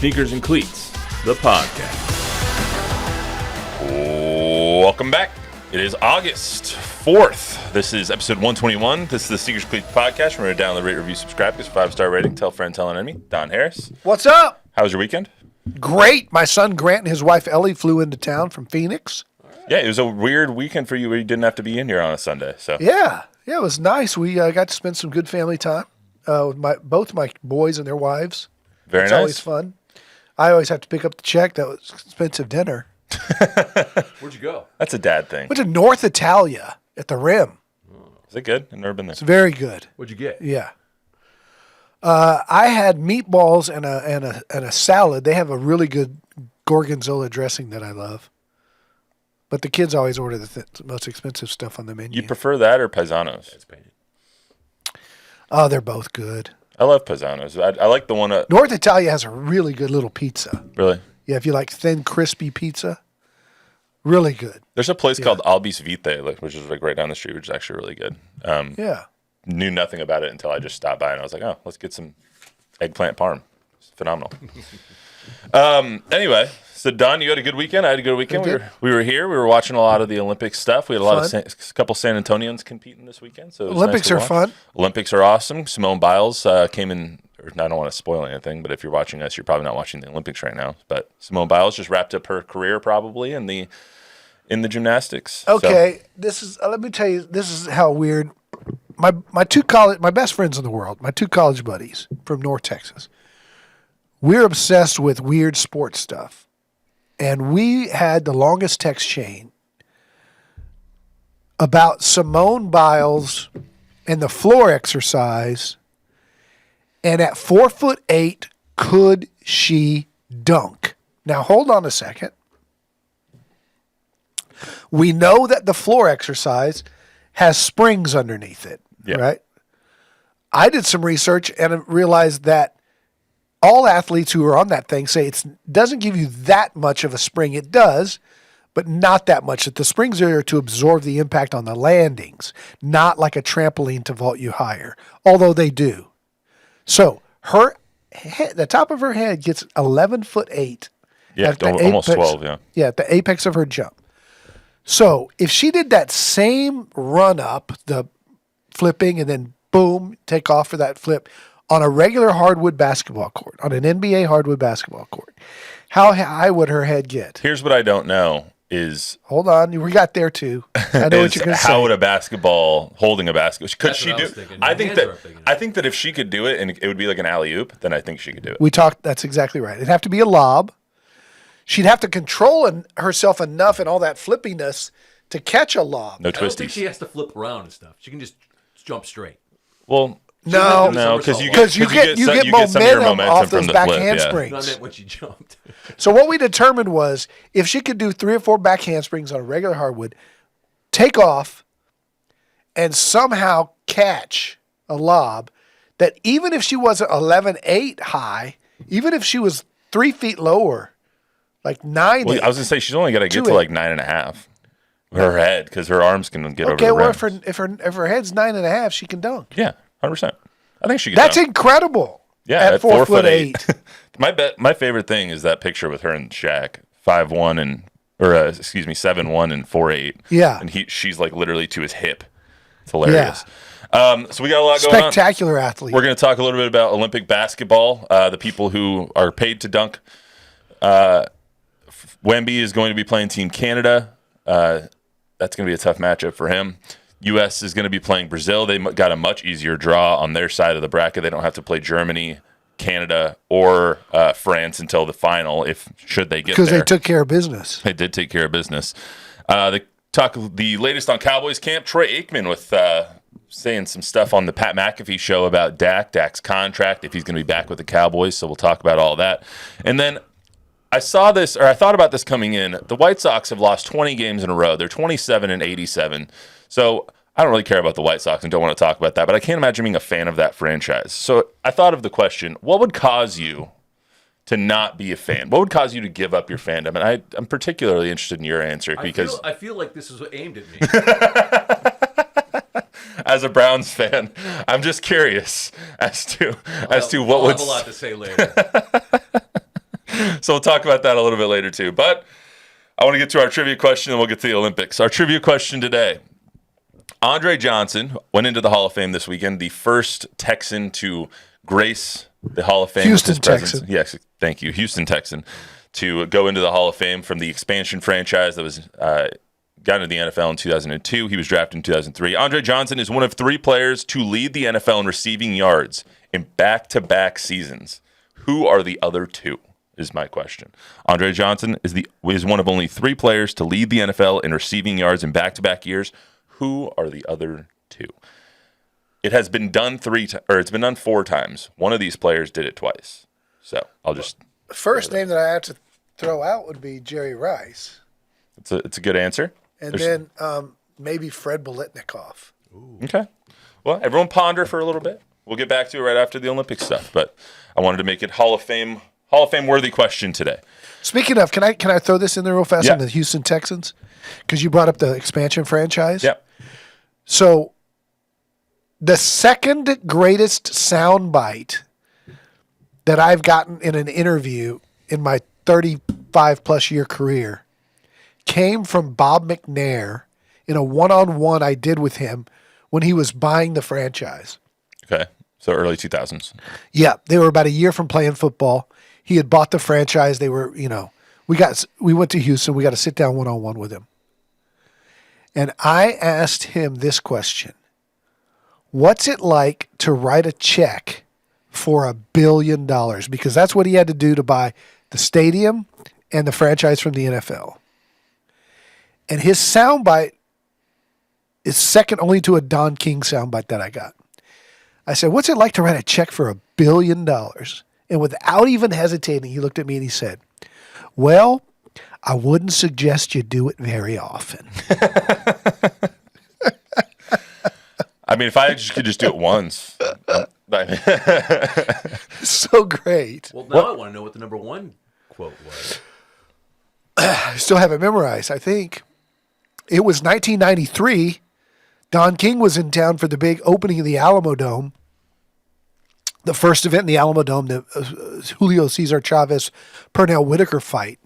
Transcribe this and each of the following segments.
Sneakers and Cleats, the podcast. Welcome back. It is August 4th. This is episode 121. This is the Sneakers and Cleats podcast. Remember to download, rate, review, subscribe. Give us a 5-star rating. Tell a friend, tell an enemy. Don Harris. What's up? How was your weekend? Great. My son Grant and his wife Ellie flew into town from Phoenix. Yeah, it was a weird weekend for you where you didn't have to be in here on a Sunday. So Yeah, it was nice. We got to spend some good family time with both my boys and their wives. Very It's nice. always fun. I always have to pick up the check. That was expensive dinner. Where'd you go? That's a dad thing. Went to North Italia at the Rim. Is it good? I've never been there. It's very good. What'd you get? Yeah. I had meatballs and a salad. They have a really good gorgonzola dressing that I love. But the kids always order the most expensive stuff on the menu. You prefer that or paisanos? It's painted. Oh, they're both good. I love paisanos. I like the one at... North Italia has a really good little pizza. Really? Yeah, if you like thin, crispy pizza, really good. There's a place called Albis Vitae, which is like right down the street, which is actually really good. Yeah. Knew nothing about it until I just stopped by and I was like, oh, let's get some eggplant parm. It's phenomenal. Anyway, so Don, you had a good weekend. I had a good weekend. We were here. We were watching a lot of the Olympic stuff. We had a couple San Antonians competing this weekend. So it was Olympics nice to are watch. fun. Olympics are awesome. Simone Biles came in. Or I don't want to spoil anything, but if you're watching us, you're probably not watching the Olympics right now. But Simone Biles just wrapped up her career probably in the gymnastics. Okay, this is. Let me tell you. This is how weird. My best friends in the world, my two college buddies from North Texas. We're obsessed with weird sports stuff, and we had the longest text chain about Simone Biles and the floor exercise. And at 4'8", could she dunk? Now hold on a second. We know that the floor exercise has springs underneath it, right? I did some research and realized that all athletes who are on that thing say it doesn't give you that much of a spring. It does, but not that much. That the springs are to absorb the impact on the landings, not like a trampoline to vault you higher, although they do. So her head, the top of her head gets 11'8". Yeah, almost 12. Yeah. Yeah, at the apex of her jump. So if she did that same run up, the flipping and then boom, take off for that flip on a regular hardwood basketball court, on an NBA hardwood basketball court, how high would her head get? Here's what I don't know is... Hold on, we got there too. I know what you're going to say. How would a basketball, holding a basketball, could she do? I think that if she could do it and it would be like an alley-oop, then I think she could do it. That's exactly right. It'd have to be a lob. She'd have to control herself enough and all that flippiness to catch a lob. No twisties. I don't think she has to flip around and stuff. She can just jump straight. Well, no, because you get momentum off those back handsprings. No, I meant when she jumped. So what we determined was if she could do 3 or 4 back handsprings on a regular hardwood, take off, and somehow catch a lob, that even if she wasn't 11'8" high, even if she was 3 feet lower, like 9. Well, I was gonna say she's only got to get to like 9.5. Her head, because her arms can get over the rim. Okay, well, if her head's 9.5, she can dunk. Yeah, 100%. I think she can. That's dunk. Incredible. Yeah, at 4'8". My favorite thing is that picture with her and Shaq, 7'1" and 4'8". Yeah, and she's like literally to his hip. It's hilarious. Yeah. So we got a lot going on. Spectacular athlete. We're going to talk a little bit about Olympic basketball. The people who are paid to dunk. Wemby is going to be playing Team Canada. That's going to be a tough matchup for him. U.S. is going to be playing Brazil. They got a much easier draw on their side of the bracket. They don't have to play Germany, Canada, or France until the final, should they get there. Because they took care of business. They did take care of business. They talk the latest on Cowboys camp. Troy Aikman with saying some stuff on the Pat McAfee show about Dak's contract, if he's going to be back with the Cowboys. So we'll talk about all that. And then I thought about this coming in. The White Sox have lost 20 games in a row. They're 27-87. So I don't really care about the White Sox and don't want to talk about that, but I can't imagine being a fan of that franchise. So I thought of the question, what would cause you to not be a fan? What would cause you to give up your fandom? And I'm particularly interested in your answer because I feel like this is aimed at me. As a Browns fan, I'm just curious as to what would. I'll have a lot to say later. So we'll talk about that a little bit later too. But I want to get to our trivia question and we'll get to the Olympics. Our trivia question today. Andre Johnson went into the Hall of Fame this weekend, the first Texan to grace the Hall of Fame. Houston Texan. Yes, thank you. Houston Texan to go into the Hall of Fame from the expansion franchise that was got into the NFL in 2002. He was drafted in 2003. Andre Johnson is one of 3 players to lead the NFL in receiving yards in back-to-back seasons. Who are the other 2? Is my question. Andre Johnson is one of only 3 players to lead the NFL in receiving yards in back-to-back years. Who are the other 2? It has been done it's been done 4 times. One of these players did it twice. So I'll just The first name that I have to throw out would be Jerry Rice. It's a good answer. And then maybe Fred Biletnikoff. Okay. Well, everyone ponder for a little bit. We'll get back to it right after the Olympic stuff. But I wanted to make it Hall of Fame worthy question today. Speaking of, can I throw this in there real fast Yeah. on the Houston Texans? Because you brought up the expansion franchise. Yeah. So the second greatest soundbite that I've gotten in an interview in my 35-plus year career came from Bob McNair in a one-on-one I did with him when he was buying the franchise. Okay. So early 2000s. Yeah, they were about a year from playing football. He had bought the franchise. They were, we went to Houston. We got to sit down one-on-one with him. And I asked him this question. What's it like to write a check for $1 billion? Because that's what he had to do to buy the stadium and the franchise from the NFL. And his soundbite is second only to a Don King soundbite that I got. I said, what's it like to write a check for $1 billion? And without even hesitating, he looked at me and he said, well, I wouldn't suggest you do it very often. I mean, if I could just do it once. So great. Well, now I want to know what the number 1 quote was. I still have it memorized, I think. It was 1993. Don King was in town for the big opening of the Alamo Dome. The first event in the Alamo Dome, the Julio Cesar Chavez Pernell Whitaker fight.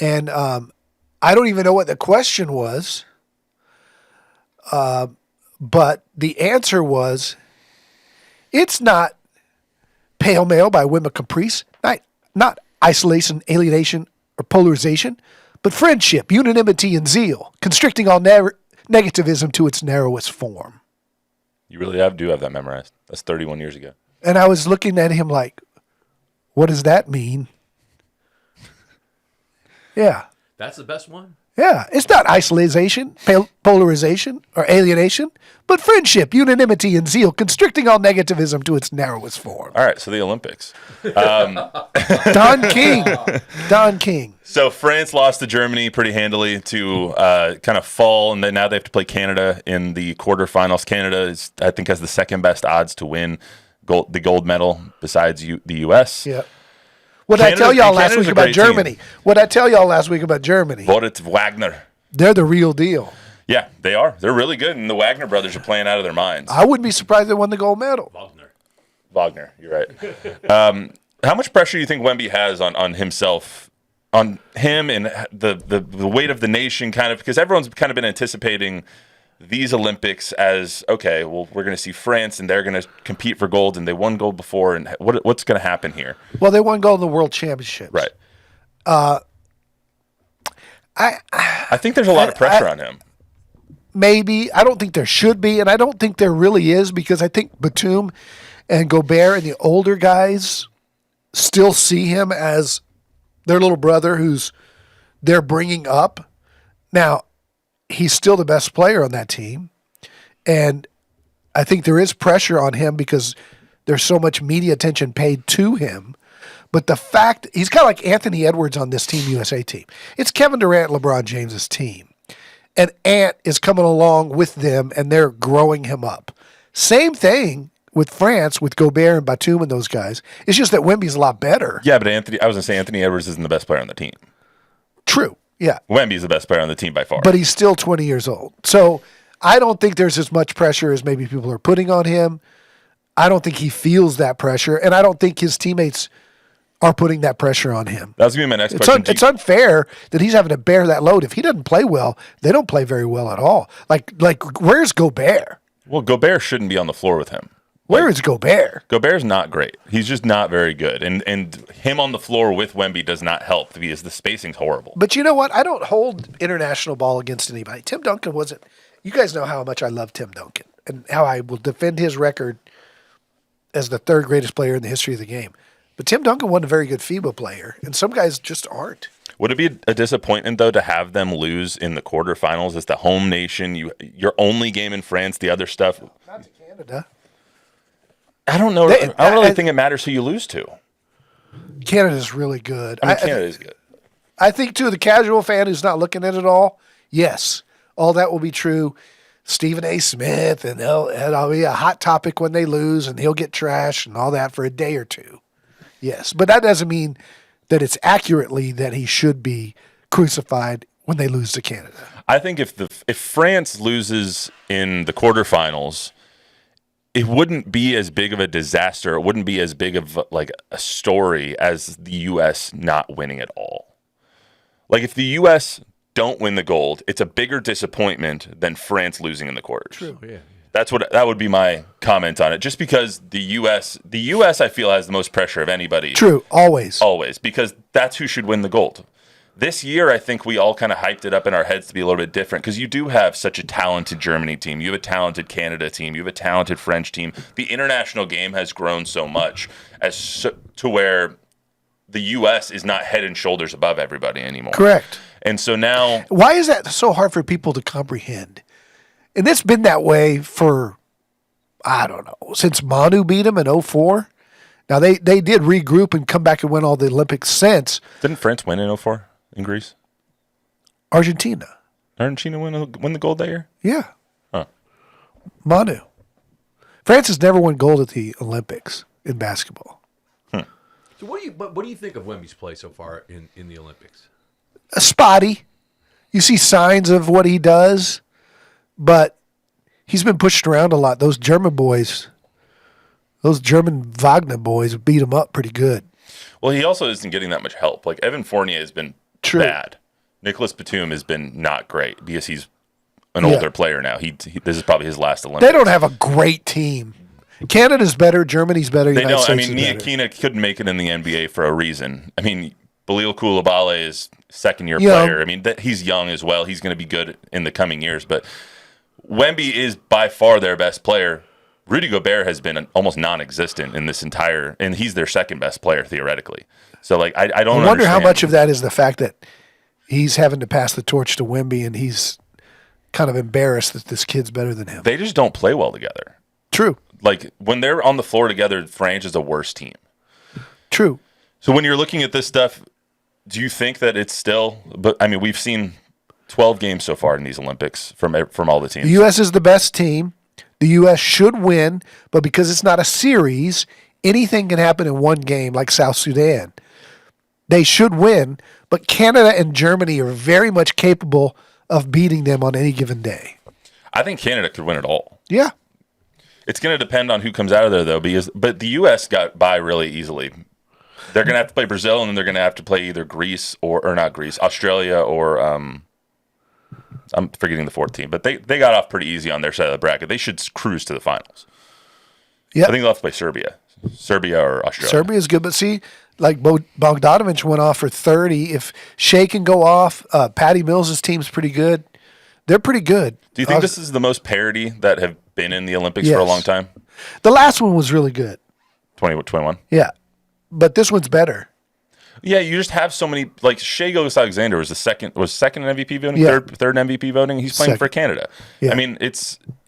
And I don't even know what the question was. But the answer was, it's not Pale Male by Wimma Caprice, not isolation, alienation, or polarization, but friendship, unanimity, and zeal, constricting all negativism to its narrowest form. You really do have that memorized. That's 31 years ago. And I was looking at him like, what does that mean? Yeah. That's the best one? Yeah. It's not isolation, polarization, or alienation, but friendship, unanimity, and zeal, constricting all negativism to its narrowest form. All right, so the Olympics. Don King. Don King. So France lost to Germany pretty handily to kind of fall, and then now they have to play Canada in the quarterfinals. Canada I think, has the second best odds to win the gold medal besides the U.S. Yeah. What did I tell y'all last week about Germany? What did I tell y'all last week about Germany? Moritz Wagner. They're the real deal. Yeah, they are. They're really good, and the Wagner brothers are playing out of their minds. I wouldn't be surprised they won the gold medal. Wagner, you're right. How much pressure do you think Wemby has on himself, on him and the weight of the nation, kind of, because everyone's kind of been anticipating these Olympics as, okay, well, we're going to see France and they're going to compete for gold, and they won gold before, and what's going to happen here? Well, they won gold in the World Championships. Right. I think there's a lot of pressure on him. Maybe. I don't think there should be, and I don't think there really is, because I think Batum and Gobert and the older guys still see him as their little brother who's they're bringing up. Now, he's still the best player on that team, and I think there is pressure on him because there's so much media attention paid to him. But the fact, he's kind of like Anthony Edwards on this Team USA team. It's Kevin Durant, LeBron James's team. And Ant is coming along with them, and they're growing him up. Same thing with France, with Gobert and Batum and those guys. It's just that Wemby's a lot better. Yeah, but I was going to say Anthony Edwards isn't the best player on the team. True, yeah. Wemby's the best player on the team by far. But he's still 20 years old. So I don't think there's as much pressure as maybe people are putting on him. I don't think he feels that pressure, and I don't think his teammates are putting that pressure on him. That was going to be my next question. It's unfair that he's having to bear that load. If he doesn't play well, they don't play very well at all. Like where's Gobert? Well, Gobert shouldn't be on the floor with him. Where is Gobert? Gobert's not great. He's just not very good. And him on the floor with Wemby does not help because the spacing's horrible. But you know what? I don't hold international ball against anybody. Tim Duncan wasn't. You guys know how much I love Tim Duncan and how I will defend his record as the third greatest player in the history of the game. But Tim Duncan wasn't a very good FIBA player, and some guys just aren't. Would it be a disappointment, though, to have them lose in the quarterfinals as the home nation? Your only game in France, the other stuff. Not to Canada. I don't know. I don't really think it matters who you lose to. Canada's really good. I mean, Canada's good. I think, to the casual fan who's not looking at it all, yes, all that will be true. Stephen A. Smith, and it'll be a hot topic when they lose, and he'll get trashed and all that for a day or two. Yes, but that doesn't mean that it's accurately that he should be crucified when they lose to Canada. I think if France loses in the quarterfinals, it wouldn't be as big of a disaster. It wouldn't be as big of like a story as the U.S. not winning at all. Like if the U.S. don't win the gold, it's a bigger disappointment than France losing in the quarters. True. Yeah. That would be my comment on it. Just because the U.S. I feel has the most pressure of anybody. True, always, because that's who should win the gold. This year, I think we all kind of hyped it up in our heads to be a little bit different because you do have such a talented Germany team. You have a talented Canada team. You have a talented French team. The international game has grown so much to where the U.S. is not head and shoulders above everybody anymore. Correct. And so now, why is that so hard for people to comprehend? And it's been that way for, I don't know, since Manu beat them in 2004. Now, they did regroup and come back and win all the Olympics since. Didn't France win in 2004 in Greece? Argentina win the gold that year? Yeah. Huh. Manu. France has never won gold at the Olympics in basketball. So what do you think of Wemby's play so far in the Olympics? Spotty. You see signs of what he does, but he's been pushed around a lot. Those German boys, those German Wagner boys beat him up pretty good. Well, he also isn't getting that much help. Like Evan Fournier has been bad. Nicholas Batum has been not great because he's an older player now. This is probably his last Olympics. They don't have a great team. Canada's better. Germany's better. They United don't. States I mean, is better. Niakina couldn't make it in the NBA for a reason. I mean, Belil Koulibaly is second-year player. I mean, he's young as well. He's going to be good in the coming years. But Wemby is by far their best player. Rudy Gobert has been almost non-existent in this entire, and he's their second-best player theoretically. So, like, I don't wonder understand. how much of that is the fact that he's having to pass the torch to Wemby, and he's kind of embarrassed that this kid's better than him. They just don't play well together. True. Like, when they're on the floor together, France is a worse team. True. So when you're looking at this stuff, do you think that it's still? But I mean, we've seen 12 games so far in these Olympics from all the teams. The U.S. is the best team. The U.S. should win, but because it's not a series, anything can happen in one game, like South Sudan. They should win, but Canada and Germany are very much capable of beating them on any given day. I think Canada could win it all. Yeah. It's going to depend on who comes out of there, though, but the U.S. got by really easily. They're going to have to play Brazil, and then they're going to have to play either Greece or not Greece, Australia, or I'm forgetting the fourth team. But they got off pretty easy on their side of the bracket. They should cruise to the finals. Yeah, I think they'll have to play Serbia or Australia. Serbia's good, but see, like Bogdanovic went off for 30. If Shea can go off, Patty Mills' team's pretty good. They're pretty good. Do you think this is the most parity that have been in the Olympics for a long time? The last one was really good. 2021? Yeah. But this one's better. Yeah, you just have so many. Like Shai Gilgeous-Alexander was second in MVP voting, third in MVP voting. He's playing for Canada. Yeah. I mean,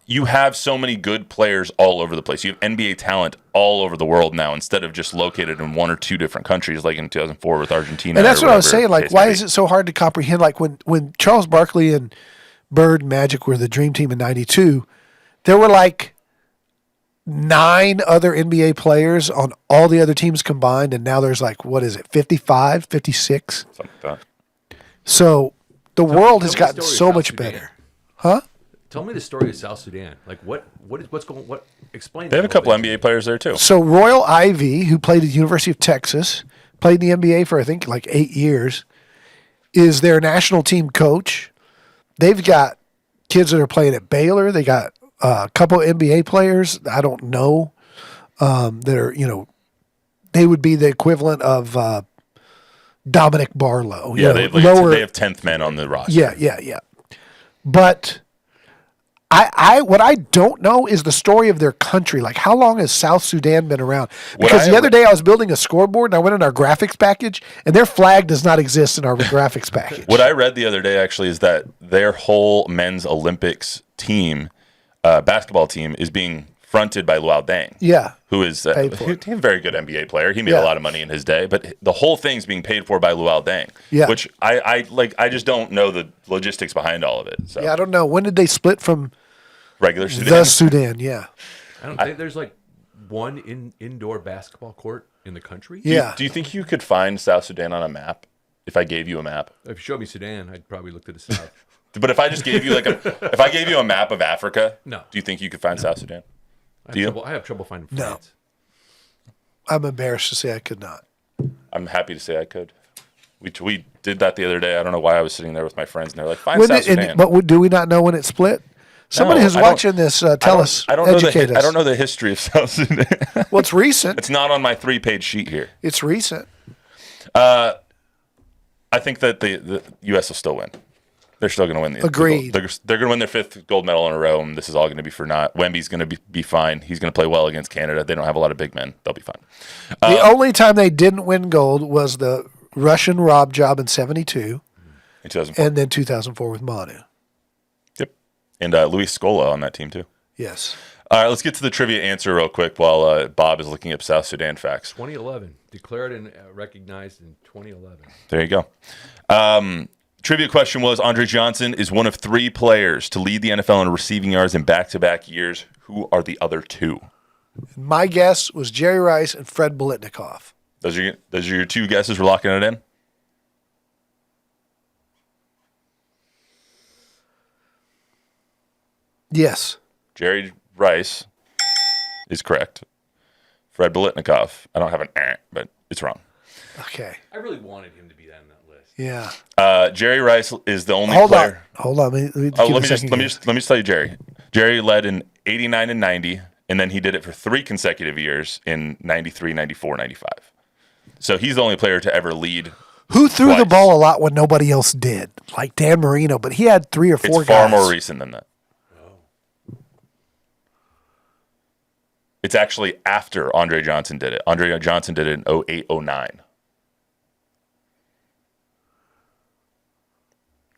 you have so many good players all over the place. You have NBA talent all over the world now, instead of just located in one or two different countries, like in 2004 with Argentina. And that's what I was saying. Like, why is it so hard to comprehend? Like when Charles Barkley and Bird and Magic were the Dream Team in '92, there were like 9 other NBA players on all the other teams combined, and now there's like, what is it, 55, 56? Something like that. So the world has gotten so much better. Huh? Tell me the story of South Sudan. Like explain that. They have a couple NBA players there too. So Royal Ivy, who played at the University of Texas, played in the NBA for, I think, like 8 years, is their national team coach. They've got kids that are playing at Baylor. They got a couple of NBA players I don't know that are, they would be the equivalent of Dominic Barlow. Yeah, they have 10th men on the roster. Yeah. But what I don't know is the story of their country. Like, how long has South Sudan been around? Because the other day I was building a scoreboard and I went in our graphics package, and their flag does not exist in our graphics package. What I read the other day actually is that their whole men's Olympics team, basketball team, is being fronted by Luol Deng. Yeah. Who is a very good NBA player. He made a lot of money in his day, but the whole thing's being paid for by Luol Deng. Yeah. Which I just don't know the logistics behind all of it. So. Yeah, I don't know. When did they split from regular Sudan? The Sudan, yeah. I don't think there's like one indoor basketball court in the country. Yeah. Do you think you could find South Sudan on a map if I gave you a map? If you showed me Sudan, I'd probably look to the south. But if I just gave you if I gave you a map of Africa, no. Do you think you could find South Sudan? I have trouble finding France. No. I'm embarrassed to say I could not. I'm happy to say I could. We did that the other day. I don't know why I was sitting there with my friends, and they're like, find South Sudan. But do we not know when it split? Somebody who's watching this, tell us. Educate us. I don't know the history of South Sudan. Well, it's recent. It's not on my 3-page sheet here. It's recent. I think that the U.S. will still win. They're still going to win. Agreed. They're going to win their 5th gold medal in a row, and this is all going to be for naught. Wemby's going to be fine. He's going to play well against Canada. They don't have a lot of big men. They'll be fine. The only time they didn't win gold was the Russian Rob job in 72. In 2004. And then 2004 with Manu. Yep. And Luis Scola on that team, too. Yes. All right, let's get to the trivia answer real quick while Bob is looking up South Sudan facts. 2011. Declared and recognized in 2011. There you go. Trivia question was, Andre Johnson is one of 3 players to lead the NFL in receiving yards in back-to-back years. Who are the other 2? My guess was Jerry Rice and Fred Biletnikoff. Those are your 2 guesses? We're locking it in? Yes. Jerry Rice is correct. Fred Biletnikoff, I don't have an but it's wrong. Okay. I really wanted him to be that in that list. Yeah. Jerry Rice is the only Hold player. Hold on. Let me just tell you Jerry. Jerry led in 89 and 90, and then he did it for 3 consecutive years in 93, 94, 95. So he's the only player to ever lead. Who threw the ball a lot when nobody else did? Like Dan Marino, but he had 3 or 4 guys. It's far more recent than that. It's actually after Andre Johnson did it. Andre Johnson did it in 08, 09.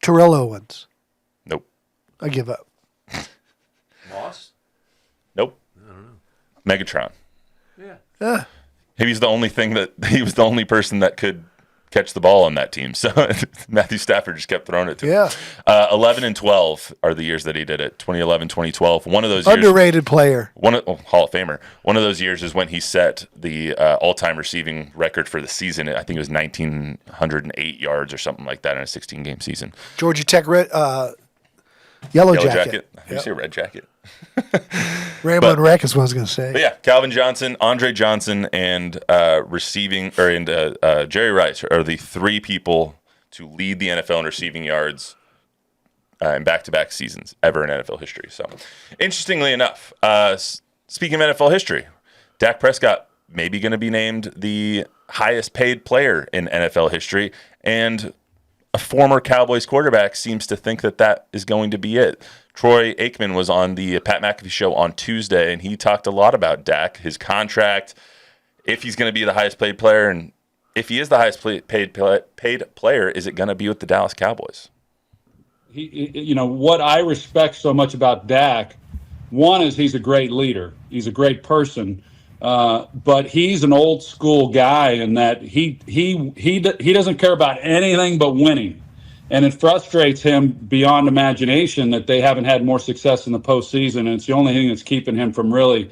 Terrell Owens. Nope. I give up. Moss? Nope. I don't know. Megatron. Yeah. He was the only person that could catch the ball on that team. So Matthew Stafford just kept throwing it to him. 11 and 12 are the years that he did it. 2011, 2012. One of those underrated player. Hall of Famer. One of those years is when he set the all-time receiving record for the season. I think it was 1,908 yards or something like that in a 16-game season. Georgia Tech Yellow Jacket. You see a red jacket. Ramblin' Wreck is what I was going to say. But yeah, Calvin Johnson, Andre Johnson, and Jerry Rice are the 3 people to lead the NFL in receiving yards in back-to-back seasons ever in NFL history. So, interestingly enough, speaking of NFL history, Dak Prescott may be going to be named the highest-paid player in NFL history, and a former Cowboys quarterback seems to think that is going to be it. Troy Aikman was on the Pat McAfee show on Tuesday, and he talked a lot about Dak, his contract, if he's going to be the highest paid player, and if he is the highest paid player, is it going to be with the Dallas Cowboys? What I respect so much about Dak, one is he's a great leader. He's a great person, but he's an old school guy in that he doesn't care about anything but winning. And it frustrates him beyond imagination that they haven't had more success in the postseason. And it's the only thing that's keeping him from really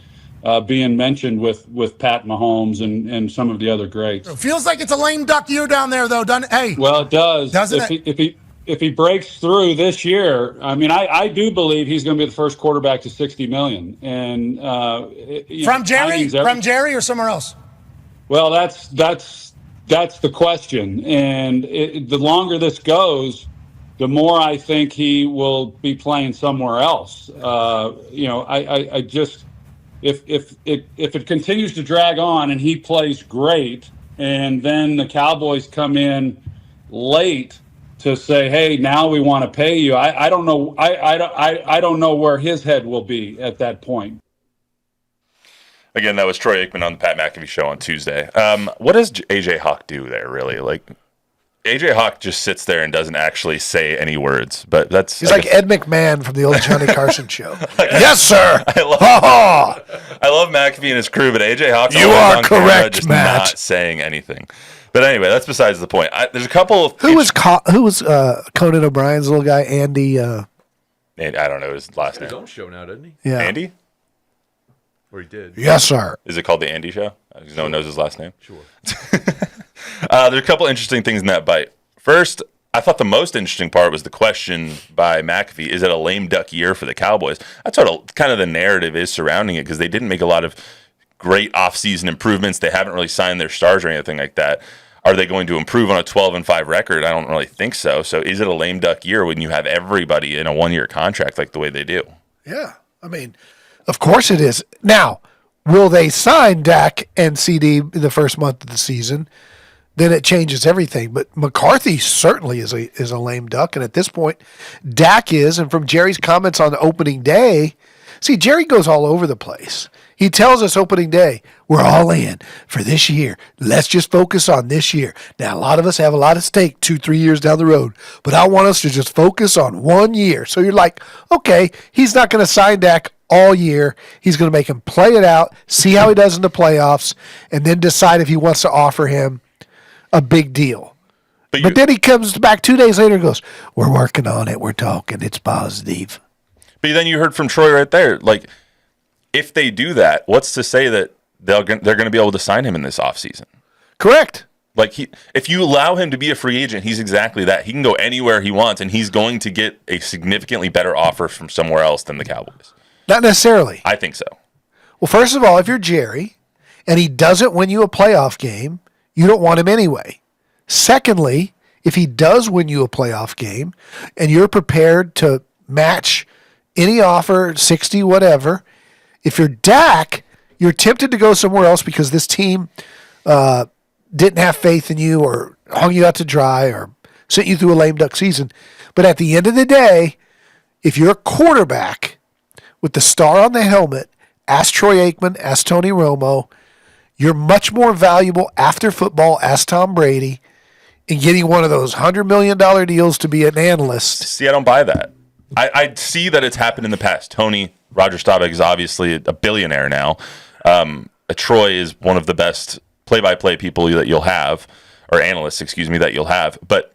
being mentioned with Pat Mahomes and some of the other greats. It feels like it's a lame duck year down there, though, doesn't it? Hey. Well, it does. Doesn't it? If he breaks through this year, I mean, I do believe he's going to be the first quarterback to $60 million. And from Jerry or somewhere else? Well, that's That's the question. And the longer this goes, the more I think he will be playing somewhere else. I just if it continues to drag on and he plays great, and then the Cowboys come in late to say, "Hey, now we want to pay you." I don't know. I don't know where his head will be at that point. Again, that was Troy Aikman on the Pat McAfee show on Tuesday. What does AJ Hawk do there, really? Like, AJ Hawk just sits there and doesn't actually say any words. But he's like Ed McMahon from the old Johnny Carson show. Yes, sir. I love McAfee and his crew, but AJ Hawk's you are on correct, camera, just not saying anything. But anyway, that's besides the point. There's a couple of who was Conan O'Brien's little guy, Andy. I don't know his last name. His own show now, doesn't he? Yeah, Andy. Or he did. Yes, sir. Is it called the Andy Show? Because no one knows his last name. Sure. There's a couple interesting things in that bite. First, I thought the most interesting part was the question by McAfee: is it a lame duck year for the Cowboys? That's what kind of the narrative is surrounding it, because they didn't make a lot of great offseason improvements. They haven't really signed their stars or anything like that. Are they going to improve on a 12-5 record? I don't really think so. So is it a lame duck year when you have everybody in a one-year contract like the way they do? Yeah, I mean, of course it is. Now, will they sign Dak and CD in the first month of the season? Then it changes everything. But McCarthy certainly is a lame duck, and at this point, Dak is. And from Jerry's comments on the opening day, see, Jerry goes all over the place. He tells us opening day, we're all in for this year. Let's just focus on this year. Now, a lot of us have a lot at stake 2-3 years down the road, but I want us to just focus on 1 year. So you're like, okay, he's not going to sign Dak all year. He's going to make him play it out, see how he does in the playoffs, and then decide if he wants to offer him a big deal. But then he comes back 2 days later and goes, we're working on it. We're talking. It's positive. But then you heard from Troy right there, like, if they do that, what's to say that they're going to be able to sign him in this offseason? Correct. Like, if you allow him to be a free agent, he's exactly that. He can go anywhere he wants, and he's going to get a significantly better offer from somewhere else than the Cowboys. Not necessarily. I think so. Well, first of all, if you're Jerry and he doesn't win you a playoff game, you don't want him anyway. Secondly, if he does win you a playoff game and you're prepared to match any offer, 60, whatever, if you're Dak, you're tempted to go somewhere else because this team didn't have faith in you or hung you out to dry or sent you through a lame duck season. But at the end of the day, if you're a quarterback with the star on the helmet, ask Troy Aikman, ask Tony Romo, you're much more valuable after football, ask Tom Brady, in getting one of those $100 million deals to be an analyst. See, I don't buy that. I see that it's happened in the past. Roger Staubach is obviously a billionaire now. Troy is one of the best play-by-play people that you'll have, or analysts, that you'll have. But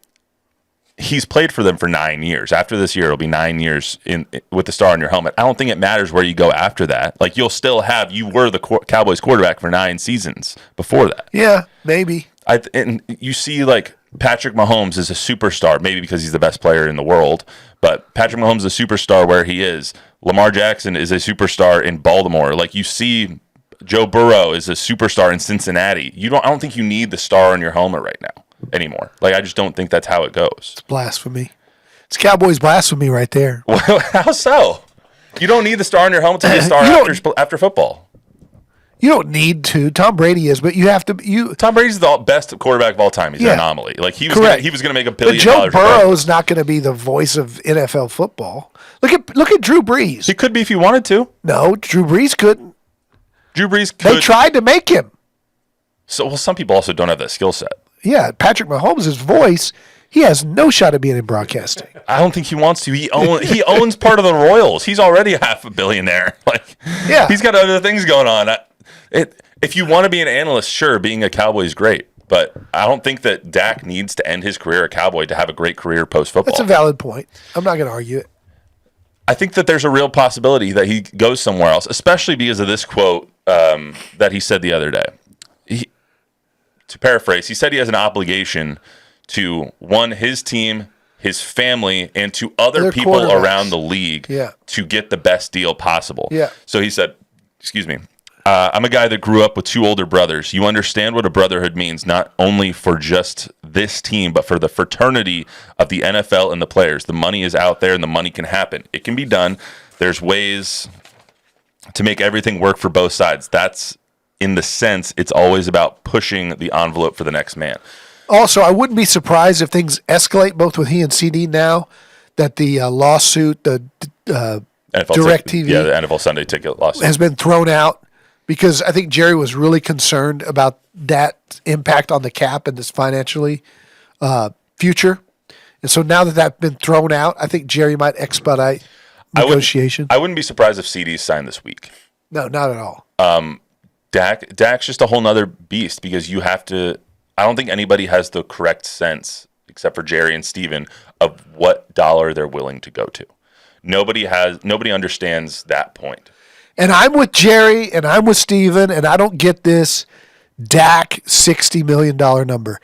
he's played for them for 9 years. After this year, it'll be 9 years with the star on your helmet. I don't think it matters where you go after that. Like, you'll still have, you were the Cowboys quarterback for 9 seasons before that. Yeah, maybe. And you see, like, Patrick Mahomes is a superstar, maybe because he's the best player in the world, but Patrick Mahomes is a superstar where he is. Lamar Jackson is a superstar in Baltimore. Like, you see Joe Burrow is a superstar in Cincinnati. I don't think you need the star on your helmet right now anymore. Like, I just don't think that's how it goes. It's blasphemy. It's Cowboys blasphemy right there. How so? You don't need the star on your helmet to be a star after football. You don't need to. Tom Brady is, but you have to. Tom Brady's the best quarterback of all time. He's an anomaly. Like, he was going to make $1 billion. But Joe Burrow's not going to be the voice of NFL football. Look at Drew Brees. He could be if he wanted to. No, Drew Brees couldn't. Drew Brees could. They tried to make him. So, some people also don't have that skill set. Yeah, Patrick Mahomes' voice, he has no shot of being in broadcasting. I don't think he wants to. He owns part of the Royals. He's already half a billionaire. Like, yeah, he's got other things going on. If you want to be an analyst, sure, being a Cowboy is great. But I don't think that Dak needs to end his career a Cowboy to have a great career post-football. That's a valid point. I'm not going to argue it. I think that there's a real possibility that he goes somewhere else, especially because of this quote that he said the other day. To paraphrase, he said he has an obligation to, one, his team, his family, and to other people around the league to get the best deal possible. Yeah. So he said, I'm a guy that grew up with 2 older brothers. You understand what a brotherhood means, not only for just this team, but for the fraternity of the NFL and the players. The money is out there, and the money can happen. It can be done. There's ways to make everything work for both sides. That's, in the sense, it's always about pushing the envelope for the next man. Also, I wouldn't be surprised if things escalate both with he and CD now, that the lawsuit, the DirecTV, the NFL Sunday Ticket lawsuit has been thrown out, because I think Jerry was really concerned about that impact on the cap and this financially future. And so now that that's been thrown out, I think Jerry might expedite negotiation. I wouldn't be surprised if CD's signed this week. No, not at all. Dak's just a whole nother beast, because you have to – I don't think anybody has the correct sense, except for Jerry and Steven, of what dollar they're willing to go to. Nobody understands that point. And I'm with Jerry and I'm with Steven, and I don't get this Dak $60 million number.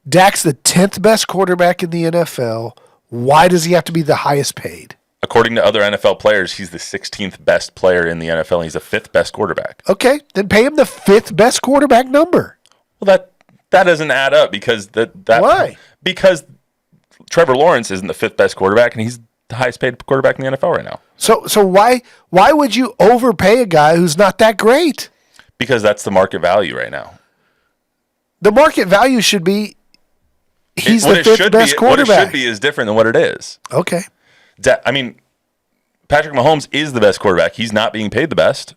Dak's the 10th best quarterback in the NFL. Why does he have to be the highest paid? According to other NFL players, he's the 16th best player in the NFL, and he's the 5th best quarterback. Okay, then pay him the 5th best quarterback number. Well, that doesn't add up, because Why? Because Trevor Lawrence isn't the 5th best quarterback, and he's the highest paid quarterback in the NFL right now. So why would you overpay a guy who's not that great? Because that's the market value right now. The market value should be he's the 5th best quarterback. What it should be is different than what it is. Okay. I mean, Patrick Mahomes is the best quarterback. He's not being paid the best.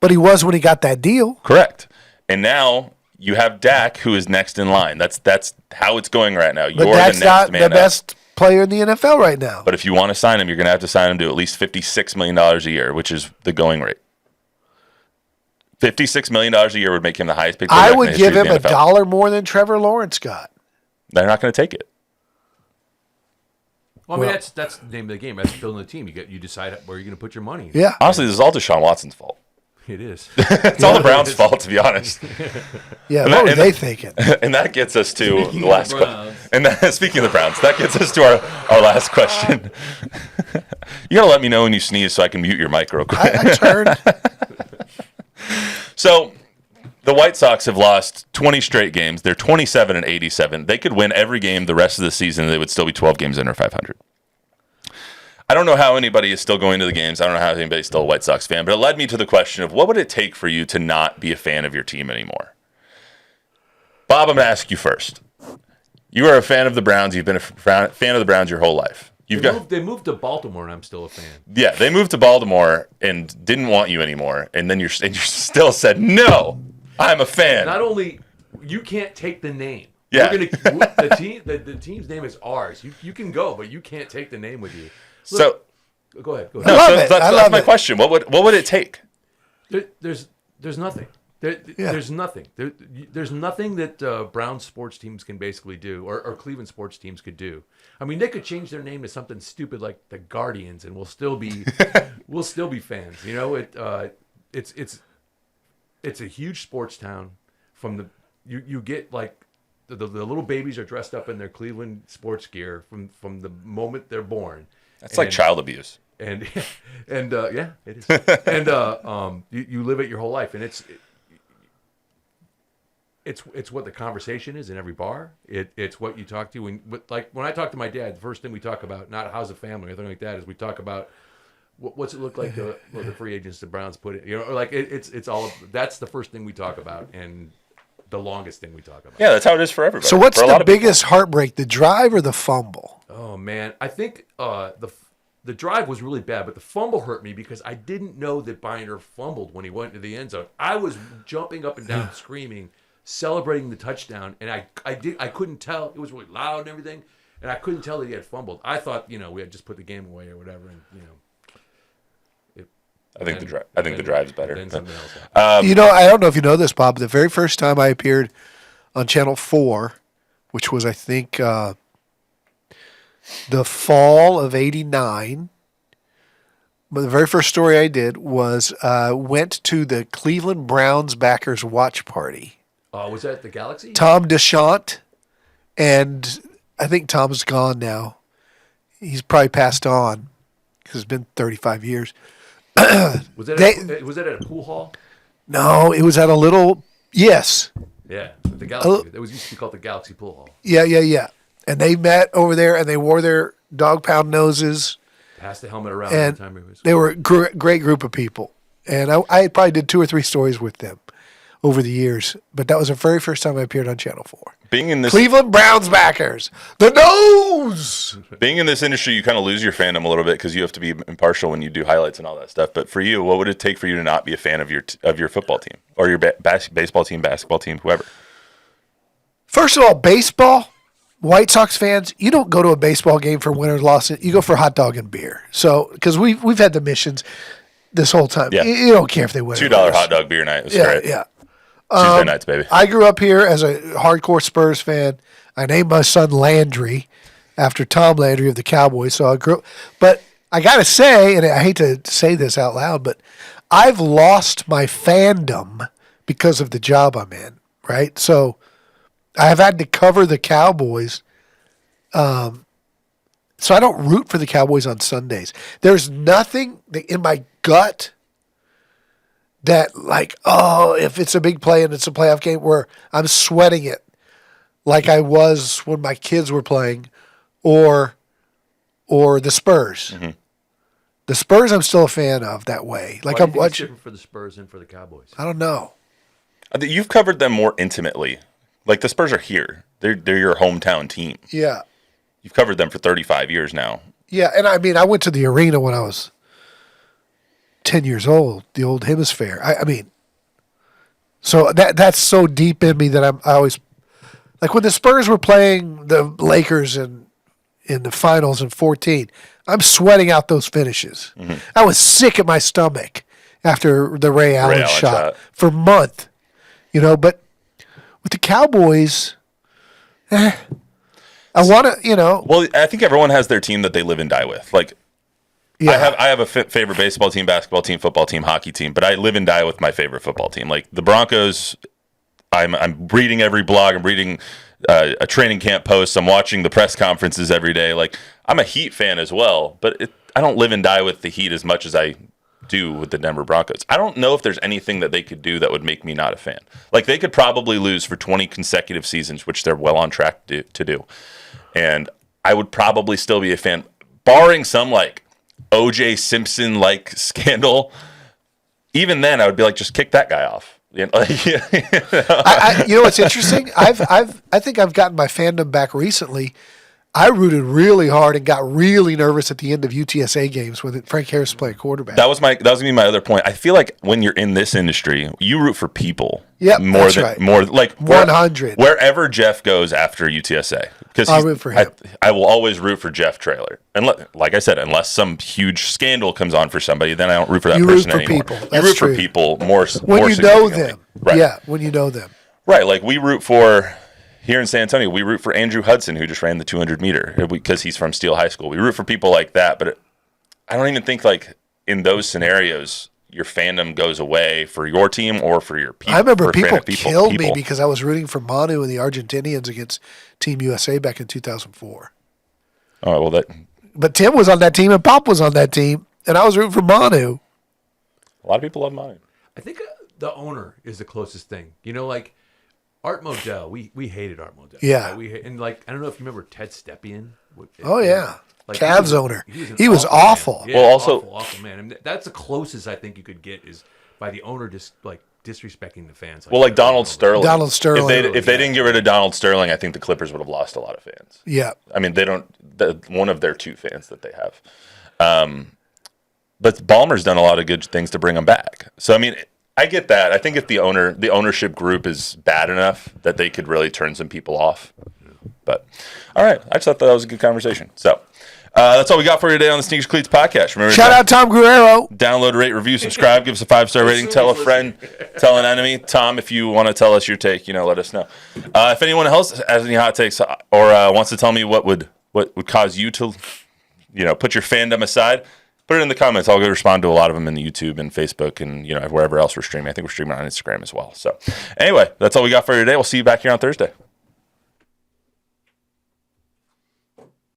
But he was when he got that deal. Correct. And now you have Dak, who is next in line. That's how it's going right now. But Dak's not the best player in the NFL right now. But if you want to sign him, you're going to have to sign him to at least $56 million a year, which is the going rate. $56 million a year would make him the highest paid quarterback. I would give him $1 more than Trevor Lawrence got. They're not going to take it. Well, I mean, that's the name of the game. That's building the team. You decide where you're going to put your money. Yeah. Honestly, this is all Deshaun Watson's fault. It is. It's all the Browns' fault, to be honest. Yeah, what were they thinking? And that gets us to the last question. And speaking of the Browns, that gets us to our last question. You got to let me know when you sneeze so I can mute your mic real quick. I turned. So the White Sox have lost 20 straight games. They're 27-87. They could win every game the rest of the season, and they would still be 12 games under 500. I don't know how anybody is still going to the games. I don't know how anybody's still a White Sox fan, but it led me to the question of what would it take for you to not be a fan of your team anymore? Bob, I'm going to ask you first. You are a fan of the Browns. You've been a fan of the Browns your whole life. They moved to Baltimore, and I'm still a fan. Yeah, they moved to Baltimore and didn't want you anymore, and then you still said, no, I'm a fan. Not only, you can't take the name. Yeah. The team's name is ours. You can go, but you can't take the name with you. Look, go ahead. I love it. That's my question. What would it take? There's nothing. There's nothing. There's nothing that Brown sports teams can basically do, or Cleveland sports teams could do. I mean, they could change their name to something stupid like the Guardians, and we'll still be fans. You know, it's a huge sports town. You get like the little babies are dressed up in their Cleveland sports gear from the moment they're born. That's like child abuse. And yeah, it is. And you live it your whole life, and it's what the conversation is in every bar. It's what you talk to when I talk to my dad, the first thing we talk about, not how's the family or anything like that, is we talk about what's it look like the free agents the Browns put it. You know, like it's all that's the first thing we talk about, and the longest thing we talk about. Yeah, that's how it is for everybody. So what's the biggest heartbreak, the drive or the fumble? Oh man, I think the drive was really bad, but the fumble hurt me because I didn't know that Binder fumbled when he went to the end zone. I was jumping up and down, screaming, celebrating the touchdown, and I couldn't tell. It was really loud and everything, and I couldn't tell that he had fumbled. I thought, we had just put the game away or whatever, and I think the drive's better. Then something else. I don't know if you know this, Bob. The very first time I appeared on Channel 4, which was, I think, the fall of '89. But the very first story I did was went to the Cleveland Browns backers watch party. Was that the Galaxy? Tom Deschamps, and I think Tom's gone now. He's probably passed on because it's been 35 years. Was that at a pool hall? No, it was at a little. Yes. Yeah, the Galaxy. It was used to be called the Galaxy Pool Hall. Yeah. And they met over there, and they wore their dog pound noses. Passed the helmet around And every time it was. they were a great group of people. And I probably did 2 or 3 stories with them over the years. But that was the very first time I appeared on Channel 4. Being in this Cleveland Browns backers. The nose! Being in this industry, you kind of lose your fandom a little bit because you have to be impartial when you do highlights and all that stuff. But for you, what would it take for you to not be a fan of your football team or your baseball team, basketball team, whoever? First of all, baseball, White Sox fans, you don't go to a baseball game for win or loss. You go for hot dog and beer. So, because we've had the missions this whole time. Yeah. You don't care if they win. $2 hot dog beer night. It was great. Yeah. Tuesday nights, baby. I grew up here as a hardcore Spurs fan. I named my son Landry after Tom Landry of the Cowboys. So I grew, but I got to say, and I hate to say this out loud, but I've lost my fandom because of the job I'm in, right? So I've had to cover the Cowboys. So I don't root for the Cowboys on Sundays. There's nothing in my gut that like, oh, if it's a big play and it's a playoff game where I'm sweating it like I was when my kids were playing or the Spurs. Mm-hmm. The Spurs I'm still a fan of that way. Like Why I'm do you think it's watching different for the Spurs and for the Cowboys. I don't know. You've covered them more intimately. Like the Spurs are here. They're your hometown team. Yeah. You've covered them for 35 years now. Yeah, and I mean I went to the arena when I was 10 years old, the old hemisphere. I mean, so that's so deep in me that I always, like when the Spurs were playing the Lakers in the finals in 14, I'm sweating out those finishes. Mm-hmm. I was sick at my stomach after the Ray Allen shot for a month, but with the Cowboys, I want to, Well, I think everyone has their team that they live and die with. Like, yeah. I have a favorite baseball team, basketball team, football team, hockey team, but I live and die with my favorite football team. Like the Broncos, I'm reading every blog, I'm reading a training camp post, I'm watching the press conferences every day. Like I'm a Heat fan as well, but I don't live and die with the Heat as much as I do with the Denver Broncos. I don't know if there's anything that they could do that would make me not a fan. Like they could probably lose for 20 consecutive seasons, which they're well on track to do, and I would probably still be a fan, barring some like O.J. Simpson-like scandal. Even then, I would be like, just kick that guy off. You know what's interesting? I think I've gotten my fandom back recently. I rooted really hard and got really nervous at the end of UTSA games when Frank Harris played quarterback. That was gonna be my other point. I feel like when you're in this industry, you root for people. Yeah, more like 100. Wherever Jeff goes after UTSA, because I'll root for him. I will always root for Jeff Traylor. And like I said, unless some huge scandal comes on for somebody, then I don't root for that person anymore. You root for people. You root for people more when you know them. Right. Yeah, when you know them. Right. Like we root for. Here in San Antonio, we root for Andrew Hudson, who just ran the 200-meter because he's from Steele High School. We root for people like that, but I don't even think like in those scenarios your fandom goes away for your team or for your people. I remember people killed me because I was rooting for Manu and the Argentinians against Team USA back in 2004. Oh, well, but Tim was on that team and Pop was on that team, and I was rooting for Manu. A lot of people love Manu. I think the owner is the closest thing. Like Art Modell, we hated Art Modell. Yeah. And like, I don't know if you remember Ted Stepien. Oh, yeah. Like Cavs owner. He was awful. Yeah, well, also awful man. I mean, that's the closest I think you could get is by the owner just like disrespecting the fans. Like Donald Sterling. Donald Sterling. If they didn't get rid of Donald Sterling, I think the Clippers would have lost a lot of fans. Yeah. I mean, they don't. One of their 2 fans that they have. But Ballmer's done a lot of good things to bring them back. So I mean, I get that. I think if the ownership group is bad enough that they could really turn some people off. But all right, I just thought that was a good conversation. So that's all we got for you today on the Sneakers Cleats podcast. Remember, shout out Tom Guerrero. Download, rate, review, subscribe, give us a 5-star rating, tell a friend, tell an enemy. Tom, if you want to tell us your take, let us know. If anyone else has any hot takes or wants to tell me what would cause you to, put your fandom aside, put it in the comments. I'll go respond to a lot of them in the YouTube and Facebook and wherever else we're streaming. I think we're streaming on Instagram as well. So anyway, that's all we got for you today. We'll see you back here on Thursday.